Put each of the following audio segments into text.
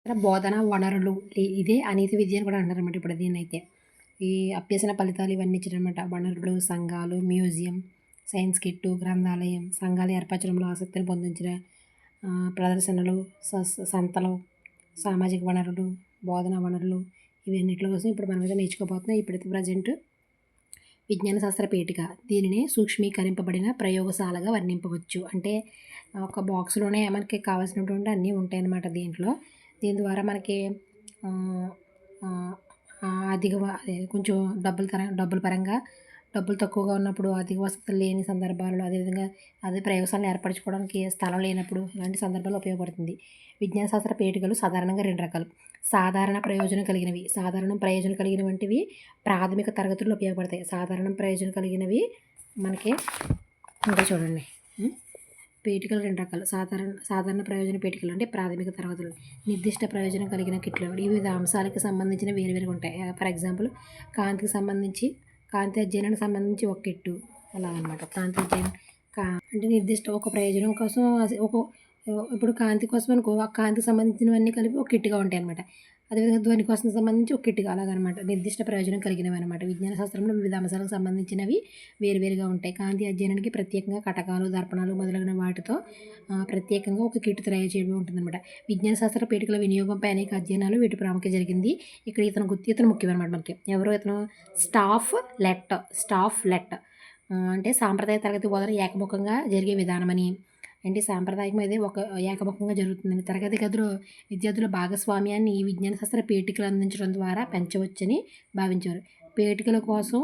బోధన వనరులు ఇదే అనీతి విద్య అని కూడా అంటారనమాట ఇప్పుడు దీన్నైతే. ఈ అభ్యసన ఫలితాలు ఇవన్నీ ఇచ్చారనమాట. వనరులు, సంఘాలు, మ్యూజియం, సైన్స్ కిట్టు, గ్రంథాలయం, సంఘాలు ఏర్పరచడంలో ఆసక్తిని పొందించిన ప్రదర్శనలు, సంతలు, సామాజిక వనరులు, బోధన వనరులు ఇవన్నిటి కోసం ఇప్పుడు మనమైతే నేర్చుకోబోతున్నాం. ఇప్పుడైతే ప్రజెంట్ విజ్ఞాన శాస్త్ర పీఠిక దీనిని సూక్ష్మీకరింపబడిన ప్రయోగశాలగా వర్ణింపవచ్చు. అంటే ఒక బాక్స్లోనే మనకి కావాల్సినటువంటి అన్నీ ఉంటాయన్నమాట దీంట్లో. దీని ద్వారా మనకి అదే కొంచెం డబ్బుల పరంగా డబ్బులు తక్కువగా ఉన్నప్పుడు, అధిక వసతులు లేని సందర్భాలలో, అదేవిధంగా అదే ప్రయోగశాలను ఏర్పరచుకోవడానికి స్థలం లేనప్పుడు ఇలాంటి సందర్భాల్లో ఉపయోగపడుతుంది. విజ్ఞాన శాస్త్ర పీఠికలు సాధారణంగా 2 రకాలు. సాధారణ ప్రయోజనం కలిగినవి. సాధారణ ప్రయోజనం కలిగినవి వంటివి ప్రాథమిక తరగతుల్లో ఉపయోగపడతాయి. సాధారణ ప్రయోజనం కలిగినవి మనకి ఇంకా చూడండి. పీఠికలు 2 రకాలు. సాధారణ ప్రయోజన పీఠికలు అంటే ప్రాథమిక తరగతులు. నిర్దిష్ట ప్రయోజనం కలిగిన కిట్లు వివిధ అంశాలకు సంబంధించిన వేరువేరుగా ఉంటాయి. ఫర్ ఎగ్జాంపుల్ కాంతి అధ్యయనానికి సంబంధించి ఒక కిట్టు అలాగనమాట. కాంతి అధ్యయనం అంటే నిర్దిష్ట ఒక ప్రయోజనం కోసం ఇప్పుడు కాంతి కోసం అనుకో ఆ కాంతికి సంబంధించినవన్నీ కలిపి ఒక కిట్గా ఉంటాయి అనమాట. అదేవిధంగా ధ్వని కోసం సంబంధించి ఒక కిట్గా అలాగనమాట. నిర్దిష్ట ప్రయోజనం కలిగినవి అనమాట. విజ్ఞాన శాస్త్రంలో వివిధ అంశాలకు సంబంధించినవి వేరువేరుగా ఉంటాయి. కాంతి అధ్యయనానికి ప్రత్యేకంగా కటకాలు, దర్పణాలు మొదలైన వాటితో ప్రత్యేకంగా ఒక కిట్ తయారు చేయడం ఉంటుందన్నమాట. విజ్ఞాన శాస్త్ర పీఠికల వినియోగంపై అనేక అధ్యయనాలు వీటి ప్రాముఖ్యత జరిగింది. ఇక్కడ ఇతను ముఖ్యమనమాట మనకి. ఎవరో ఇతను స్టాఫ్ లెట్ అంటే సాంప్రదాయ తరగతి బోధన ఏకముఖంగా జరిగే విధానమని, అంటే సాంప్రదాయకం అయితే ఒక ఏకముఖంగా జరుగుతుందని, తరగతి గదిలో విద్యార్థుల భాగస్వామ్యాన్ని ఈ విజ్ఞాన శాస్త్ర పీఠికలు అందించడం ద్వారా పెంచవచ్చని భావించారు. పీఠికల కోసం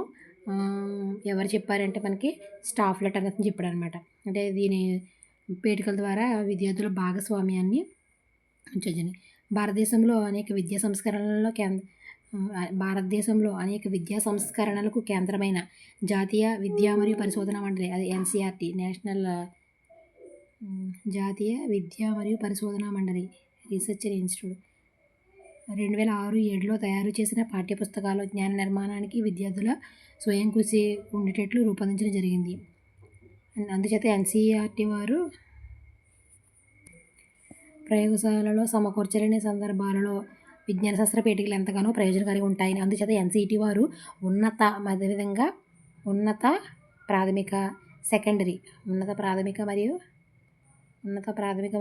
ఎవరు చెప్పారంటే మనకి స్టాఫ్ లెట్ అనేది చెప్పాడు అనమాట. అంటే దీని పీఠికల ద్వారా విద్యార్థుల భాగస్వామ్యాన్ని ఉంచని. భారతదేశంలో అనేక విద్యా సంస్కరణలకు కేంద్రమైన జాతీయ విద్యా మరియు పరిశోధన మండలి, అది ఎన్సీఆర్టీ జాతీయ విద్యా మరియు పరిశోధన మండలి రీసెర్చ్ ఇన్స్టిట్యూట్ 2006-7లో తయారు చేసిన పాఠ్యపుస్తకాలు జ్ఞాన నిర్మాణానికి విద్యార్థుల స్వయం కృషి ఉండేటట్లు రూపొందించడం జరిగింది. అందుచేత ఎన్సీఆర్టీ వారు ప్రయోగశాలలో సమకూర్చలేని సందర్భాలలో విజ్ఞాన శాస్త్ర పీఠికలు ఎంతగానో ప్రయోజనకారిగా ఉంటాయని, అందుచేత ఎన్సీఈటీ వారు అదేవిధంగా ఉన్నత ప్రాథమిక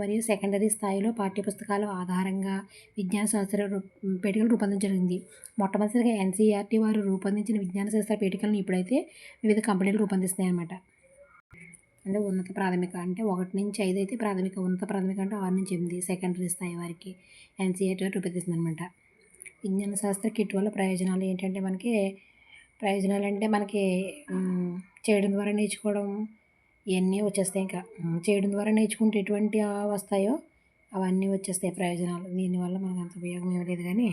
మరియు సెకండరీ స్థాయిలో పాఠ్యపుస్తకాల ఆధారంగా విజ్ఞాన శాస్త్ర పీఠికలు రూపొందించడం జరిగింది. మొట్టమొదటిగా ఎన్సీఆర్టీ వారు రూపొందించిన విజ్ఞాన శాస్త్ర పీఠికలను ఇప్పుడైతే వివిధ కంపెనీలు రూపొందిస్తున్నాయి అన్నమాట. అంటే ఉన్నత ప్రాథమిక అంటే 1 నుంచి 5 అయితే ప్రాథమిక, ఉన్నత ప్రాథమిక అంటే 6 నుంచి 8 సెకండరీ స్థాయి వారికి ఎన్సీఆర్టీ వారు రూపొందిస్తుంది అనమాట. విజ్ఞాన శాస్త్ర కిట్ వల్ల ప్రయోజనాలు ఏంటంటే మనకి చేయడం ద్వారా నేర్చుకోవడం ఇవన్నీ వచ్చేస్తాయి. ఇంకా చేయడం ద్వారా నేర్చుకుంటే ఎటువంటి వస్తాయో అవన్నీ వచ్చేస్తాయి ప్రయోజనాలు. దీనివల్ల మనకు అంత ఉపయోగం ఏమి లేదు. కానీ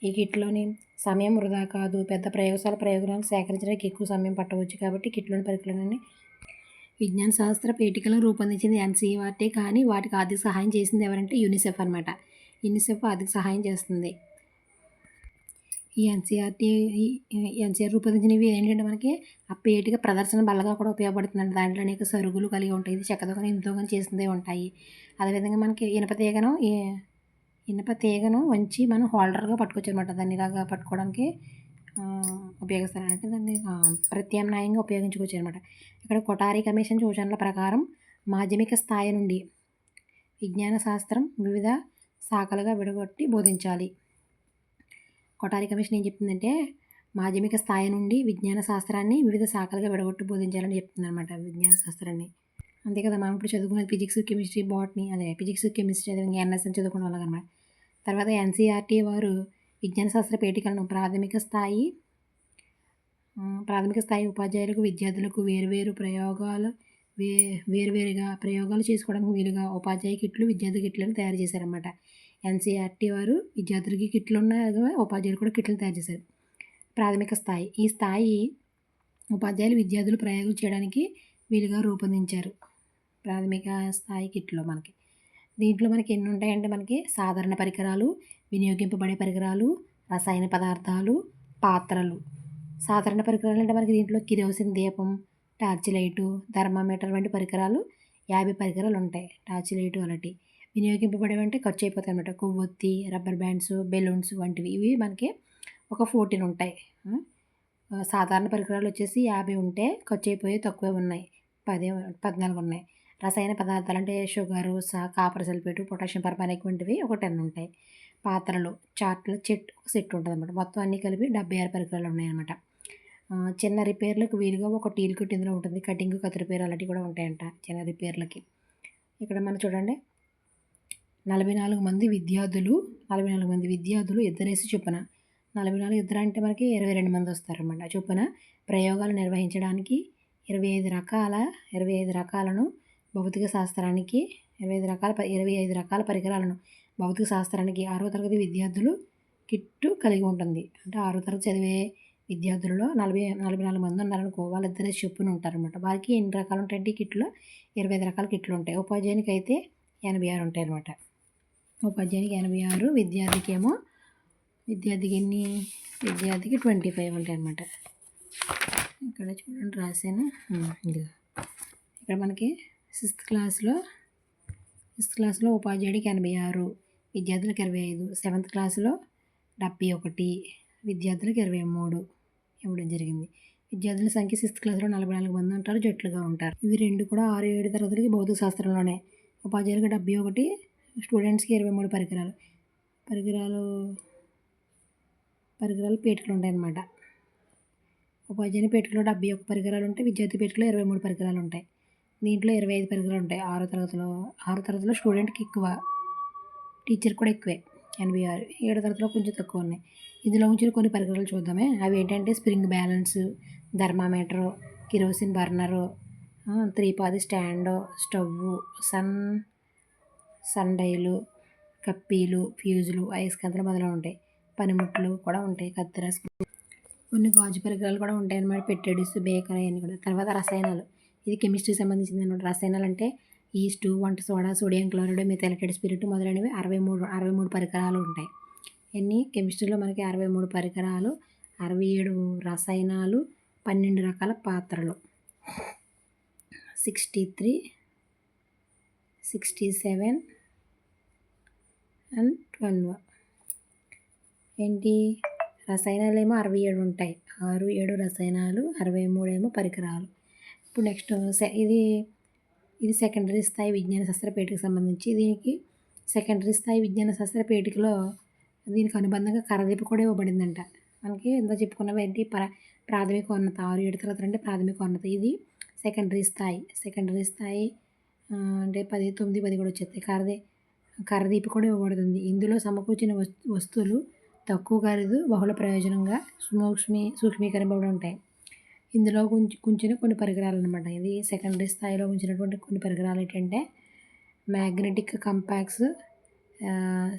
ఈ కిట్లోని సమయం వృధా కాదు. పెద్ద ప్రయోగాలను సేకరించడానికి ఎక్కువ సమయం పట్టవచ్చు. కాబట్టి కిట్లోని పరికరాలన్నీ విజ్ఞాన శాస్త్ర పీఠికలను రూపొందించింది ఎన్సీఆర్టీ. కానీ వాటికి ఆర్థిక సహాయం చేసింది ఎవరంటే యూనిసెఫ్ అనమాట. యూనిసెఫ్ ఆర్థిక సహాయం చేస్తుంది. ఈ ఎన్సీఆర్ రూపొందించినవి ఏంటంటే మనకి ఆ పీఠిక ప్రదర్శన బల్లగా కూడా ఉపయోగపడుతుందండి. దాంట్లో అనేక సరుగులు కలిగి ఉంటాయి. ఇది చెక్కతో కానీ ఇంతో కానీ చేసిందే ఉంటాయి. అదేవిధంగా మనకి ఇనప తీగను వంచి మనం హోల్డర్గా పట్టుకోవచ్చు అనమాట. దాన్ని ఇలాగా పట్టుకోవడానికి ఉపయోగిస్తారు. అంటే దాన్ని ప్రత్యామ్నాయంగా ఉపయోగించుకోవచ్చు అనమాట. ఇక్కడ కొఠారి కమిషన్ సూచనల ప్రకారం మాధ్యమిక స్థాయి నుండి విజ్ఞాన శాస్త్రం వివిధ శాఖలుగా విడగొట్టి బోధించాలి. కొఠారి కమిషన్ ఏం చెప్తుందంటే మాధ్యమిక స్థాయి నుండి విజ్ఞాన శాస్త్రాన్ని వివిధ శాఖలుగా విడగొట్టి బోధించాలని చెప్తుంది అనమాట. విజ్ఞాన శాస్త్రాన్ని అంతే కదా. మనం ఇప్పుడు చదువుకునేది ఫిజిక్స్, కెమిస్ట్రీ, బాటనీ, అదేవిధంగా ఎన్ఎస్ఎన్ చదువుకునే వాళ్ళం అనమాట. తర్వాత ఎన్సీఆర్టీ వారు విజ్ఞాన శాస్త్ర పీఠికలను ప్రాథమిక స్థాయి ఉపాధ్యాయులకు, విద్యార్థులకు వేరువేరుగా ప్రయోగాలు చేసుకోవడానికి వీలుగా ఉపాధ్యాయ కిట్లు, విద్యార్థి కిట్లను తయారు చేశారన్నమాట. ఎన్సీఆర్టీ వారు విద్యార్థులకి కిట్లు ఉన్నాయి, ఉపాధ్యాయులు కూడా కిట్లను తయారు చేశారు. ప్రాథమిక స్థాయి ఈ స్థాయి ఉపాధ్యాయులు విద్యార్థులు ప్రయోగం చేయడానికి వీలుగా రూపొందించారు. ప్రాథమిక స్థాయి కిట్లో దీంట్లో మనకి ఎన్ని ఉంటాయంటే మనకి సాధారణ పరికరాలు, వినియోగింపబడే పరికరాలు, రసాయన పదార్థాలు, పాత్రలు. సాధారణ పరికరాలు అంటే మనకి దీంట్లో కిరోసిన్ దీపం, టార్చ్ లైటు, థర్మామీటర్ వంటి పరికరాలు 50 పరికరాలు ఉంటాయి. టార్చ్ లైటు అలాంటి. వినియోగింపబడేవంటే ఖర్చు అయిపోతాయి అన్నమాట. కొవ్వొత్తి, రబ్బర్ బ్యాండ్స్, బెలూన్స్ వంటివి. ఇవి మనకి ఒక 14 ఉంటాయి. సాధారణ పరికరాలు వచ్చేసి 50 ఉంటే ఖర్చు అయిపోయేవి తక్కువే ఉన్నాయి. 14 ఉన్నాయి. రసాయన పదార్థాలు అంటే sugar, copper sulphate, potassium permanganate వంటివి ఒక 10 ఉంటాయి. పాత్రలు, చార్ట్ల సెట్ ఉంటుందన్నమాట. మొత్తం అన్నీ కలిపి 76 పరికరాలు ఉన్నాయన్నమాట. చిన్న రిపేర్లకు వీలుగా ఒక టీల్ కిట్ ఇందులో ఉంటుంది. కటింగ్, కత్తి రిపేర్ అలాంటివి కూడా ఉంటాయంట చిన్న రిపేర్లకి. ఇక్కడ మనం చూడండి 44 మంది విద్యార్థులు ఇద్దరేసి చొప్పున 44 ఇద్దరు అంటే మనకి 22 మంది వస్తారన్నమాట. చొప్పున ప్రయోగాలు నిర్వహించడానికి 25 రకాలను భౌతిక శాస్త్రానికి 25 రకాల పరికరాలను భౌతిక శాస్త్రానికి 6వ తరగతి విద్యార్థులు కిట్టు కలిగి ఉంటుంది. అంటే 6వ తరగతి చదివే విద్యార్థులలో 44 మంది ఉన్నారనుకో, వాళ్ళిద్దరే చొప్పున ఉంటారన్నమాట. వారికి ఎన్ని రకాలు ఉంటాయంటే ఈ కిట్లో 25 రకాల కిట్లు ఉంటాయి. ఉపాధ్యాయునికి అయితే 86 ఉంటాయి అన్నమాట. ఉపాధ్యాయునికి 86, విద్యార్థికి విద్యార్థికి 25 ఉంటాయి అన్నమాట. ఇక్కడ చూడండి రాశాను. ఇక్కడ మనకి 6th క్లాస్లో ఉపాధ్యాయుడికి 86, విద్యార్థులకు 25, 7th క్లాస్లో 71, విద్యార్థులకు 23 ఇవ్వడం జరిగింది. విద్యార్థుల సంఖ్య 6th క్లాస్లో 44 మంది ఉంటారు, జట్లుగా ఉంటారు. ఇవి రెండు కూడా 6, 7 తరగతులకి భౌతిక శాస్త్రంలోనే. ఉపాధ్యాయులకు 71, స్టూడెంట్స్కి 23 పరికరాలు పేటికలు ఉంటాయన్నమాట. ఉపాధ్యాయుని పేటికలో 71 పరికరాలు ఉంటాయి, విద్యార్థి పేటికలో 23 పరికరాలు ఉంటాయి. దీంట్లో 25 పరికరాలు ఉంటాయి 6వ తరగతిలో స్టూడెంట్కి ఎక్కువ, టీచర్ కూడా ఎక్కువే 86. 7వ తరగతిలో కొంచెం తక్కువ ఉన్నాయి. ఇందులో ఉంచిన కొన్ని పరికరాలు చూద్దామే. అవి ఏంటంటే spring balance, thermometer, kerosene burner, 3 పాది స్టాండు, స్టవ్వు, సన్ డైలు, కప్పీలు, ఫ్యూజులు, అయస్కాంతాలు మొదలైనవి ఉంటాయి. పనిముట్లు కూడా ఉంటాయి, కత్తెర, కొన్ని గాజు పరికరాలు కూడా ఉంటాయి అన్నమాట. పెట్టెడిస్, బేకర్ అవన్నీ కూడా. తర్వాత రసాయనాలు, ఇది కెమిస్ట్రీకి సంబంధించింది అన్నమాట. రసాయనాలు అంటే ఈస్టు, వంట soda, sodium chloride, methylated spirit మొదలైనవి 63 పరికరాలు ఉంటాయి. ఎన్ని కెమిస్ట్రీలో మనకి 63 పరికరాలు, 67 రసాయనాలు, 12 రకాల పాత్రలు, 63, 67 and 12. ఏంటి రసాయనాలు ఏమో 67 ఉంటాయి. 6, 7 రసాయనాలు, 63 ఏమో పరికరాలు. ఇప్పుడు నెక్స్ట్ ఇది సెకండరీ స్థాయి విజ్ఞాన శాస్త్ర పేటికకు సంబంధించి. దీనికి సెకండరీ స్థాయి విజ్ఞాన శాస్త్ర పేటికలో దీనికి అనుబంధంగా కర్రదీప కూడా ఇవ్వబడిందంట. మనకి ఎంత చెప్పుకున్నవి ఏంటి ప్రాథమిక ఉన్నత 6, 7 తరగతులు అంటే ప్రాథమిక ఉన్నత. ఇది సెకండరీ స్థాయి అంటే 10, 9, 10 కూడా వచ్చేస్తాయి. కర్రదీప కూడా ఇవ్వబడుతుంది. ఇందులో సమకూర్చిన వస్తువులు తక్కువ ఖరీదు, బహుళ ప్రయోజనంగా సూక్ష్మీకరింపబడి ఉంటాయి. ఇందులో ఉంచిన కొన్ని పరికరాలు అన్నమాట. ఇది సెకండరీ స్థాయిలో ఉంచినటువంటి కొన్ని పరికరాలు ఏంటంటే మ్యాగ్నెటిక్ కంపాక్స్,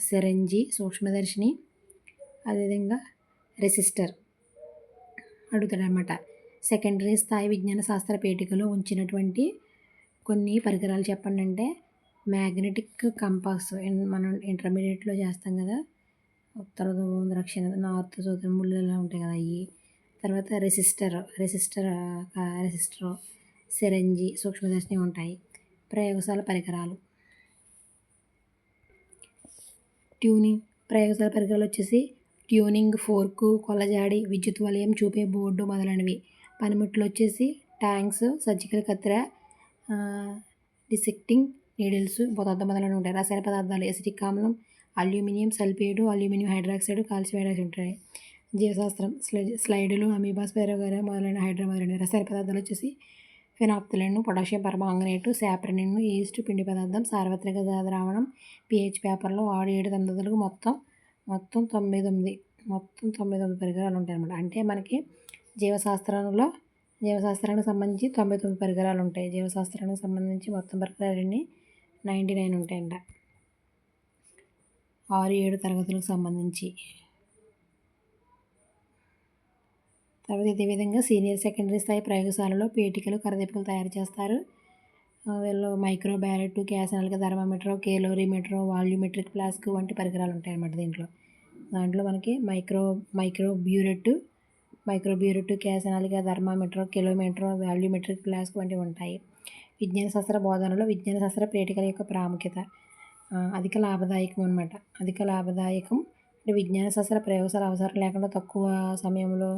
సిరంజి, సూక్ష్మదర్శిని, అదేవిధంగా రెసిస్టర్ అడుగుతాడనమాట. సెకండరీ స్థాయి విజ్ఞాన శాస్త్ర పేటికలో ఉంచినటువంటి కొన్ని పరికరాలు చెప్పండి అంటే మ్యాగ్నెటిక్ కంపాస్, మనం ఇంటర్మీడియట్లో చేస్తాం కదా, ఉత్తర ధ్రువం, దక్షిణ, నార్త్, సౌత్ ముళ్ళు ఇలా ఉంటాయి కదా అవి. తర్వాత రెసిస్టర్, సిరంజి, సూక్ష్మదర్శిని ఉంటాయి. ప్రయోగశాల పరికరాలు, ప్రయోగశాల పరికరాలు వచ్చేసి ట్యూనింగ్ ఫోర్కు, కొలజాడి, విద్యుత్ వలయం చూపే బోర్డు మొదలైనవి. పనిముట్లు వచ్చేసి ట్యాంక్స్, సర్జికల్ కత్తెర, డిసెక్టింగ్ నీడిల్స్, పదార్థం మొదలైనవి ఉంటాయి. రసాయన పదార్థాలు ఎసిటిక్ ఆమ్లం, aluminium sulphate, aluminium hydroxide, calcium hydroxide ఉంటాయి. జీవశాస్త్రం స్లైడులు, అమీబా, స్పైరోగైరా మొదలైన హైడ్రా మొదలైనవి. రసాయన పదార్థాలు వచ్చేసి ఫినాప్థలిన్, పొటాషియం పర్మాంగనేటు, సాప్రనిన్, ఈస్ట్, పిండి పదార్థం, సార్వత్రిక ద్రావణం, pH పేపర్లో 6, 7 తరగతులకు మొత్తం 99 పరికరాలు ఉంటాయి అన్నమాట. అంటే మనకి జీవశాస్త్రానికి సంబంధించి 99 పరికరాలు ఉంటాయి. జీవశాస్త్రానికి సంబంధించి మొత్తం పరికరాలన్నీ 99 ఉంటాయంట 6, 7 తరగతులకు సంబంధించి. తర్వాత ఇదే విధంగా సీనియర్ సెకండరీ స్థాయి ప్రయోగశాలలో పేటికలు, కర్రదీపలు తయారు చేస్తారు. వీళ్ళు మైక్రో బ్యారెట్, గ్యాస్ అనాలిక థర్మామీటర్, కేలోరీమీటర్, వాల్యూమెట్రిక్ ఫ్లాస్క్ వంటి పరికరాలు ఉంటాయి అన్నమాట. దాంట్లో మనకి మైక్రో బ్యూరెట్, గ్యాస్ అనాలిక థర్మామీటర్, కిలోమీటర్, వాల్యూమెట్రిక్ ఫ్లాస్క్ వంటివి ఉంటాయి. విజ్ఞాన శాస్త్ర బోధనలో విజ్ఞాన శాస్త్ర పేటికల యొక్క ప్రాముఖ్యత. అధిక లాభదాయకం అనమాట. అధిక లాభదాయకం అంటే విజ్ఞాన శాస్త్ర ప్రయోగశాల అవసరం లేకుండా తక్కువ సమయంలో